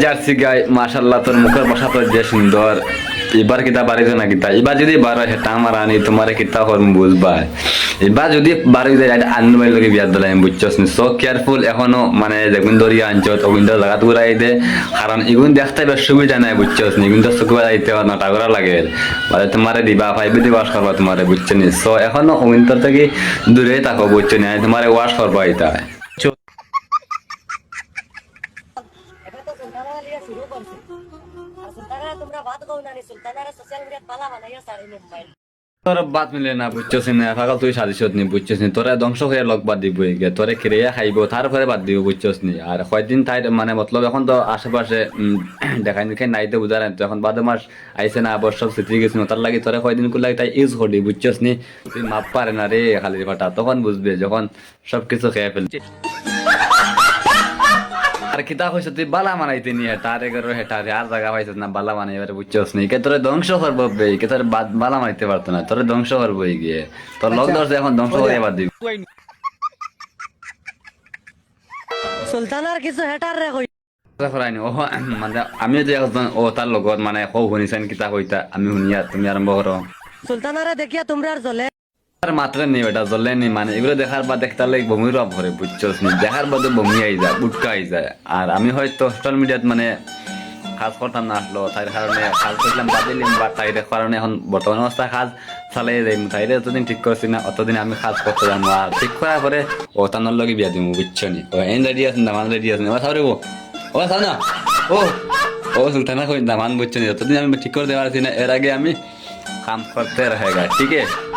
Jersey গাই মাশাআল্লাহ, তোর মুখের ভাষা তো যে সুন্দর। এবার কিতা বাড়িতে না কিতা, এবার যদি বারো হেটা আমার আনি তোমারে কিতা করম বুঝবা। এবার যদি বারো যায় আনু বাড়ি লোকে বিয়ার দিলাম, বুঝছস নি? সো কেয়ারফুল এখনো, মানে যেগুন দরিয়া আনছত ওগুন জায়গা ঘুরাই দে, কারণ এগুন দেখতে বেশ সুবিধা নাই, বুঝছস নি? এগুন তো চুকুয়া যাইতে নটা করা লাগে, মানে তোমারে দিবা ফাইবে দি ওয়াশ করবা তোমারে, বুঝছো নি? সো এখনো ওগুন তোর থেকে দূরে থাকো, বুঝছো নি? তোমারে ওয়াশ করবা এটা। এবার তো সুলতানা লিয়া শুরু করছে। আর সুলতানা তোমরা বাদ কও না, সুলতানারা সোশ্যাল মিডিয়াত পালা বানাইয়া সারি মোবাইল। তোর বাত মিলে না, বুঝছস না? ফাকাল তুই সাজিছত নি, বুঝছস নি? তোরা ধ্বংস হয়ে লগ বাদ দিব, তোরে কিরিয়া খাইব, তারপরে বাদ দিব, বুঝছস নি? আর কয়দিন তাই মানে মতলব এখন তো আশেপাশে দেখাই দেখাই নাইতে বুঝা নাই তো, এখন বাদে মাস আইসে না, আবার সব স্মৃতি গেছিল, তার লাগে তোরা কয়দিন করলে তাই ইউজ করলি, বুঝছস নি? তুই মাপ পারে না রে খালি ফাটা, তখন বুঝবে যখন সবকিছু খেয়ে ফেলছি। আর কিতা কইছ তুই বালা মানাইতে নিয়ে তার এগারো হেটা আর জায়গা পাইছ না বালা মানাই, এবারে বুঝছস নি? কে তোরে ধ্বংস করবো বে, কে তোর বালা মানাইতে পারতো না, তোরে ধ্বংস করবো গিয়ে, তোর লক ধরছে এখন ধ্বংস করে এবার দিবি। সুলতানার কিছু হেটার রে কই। করাইনি ও, মানে আমি যে একজন ও তার লগত মানে কৌ শুনিছেন কিতা কইতা, আমি শুনিয়া তুমি আরম্ভ করো। সুলতানারে দেখিয়া তোমরা আর জ্বলে। আর মাত্র নেই ওটা জ্বলে নি, মানে এগুলো দেখার বাদ দেখতে লাগে বমির ভাব ভরে, বুঝছস নি? দেখার বাদে বমি আই যায়, উটকা আই যায়। আর আমি হয়তো সোশ্যাল মিডিয়াত মানে কাজ করতাম না, আসলো তাই কারণে কাজ করলাম বাদ দিলাম, বা তাই কারণে এখন বর্তমান অবস্থা কাজ চালাই যাই। তাইরে যতদিন ঠিক করছি না অতদিন আমি কাজ করতে জানো, আর ঠিক করার পরে ও তানোর লগে বিয়া দিব, বুঝছো নি? ও এন রেডি আছেন, দামান রেডি আছেন, ও সাউরে ও সাউ না ও ও সুলতানা কই দামান, বুঝছো নি? যতদিন আমি ঠিক করতে পারছি না এর আগে আমি কাম করতে রহেগা, ঠিক আছে?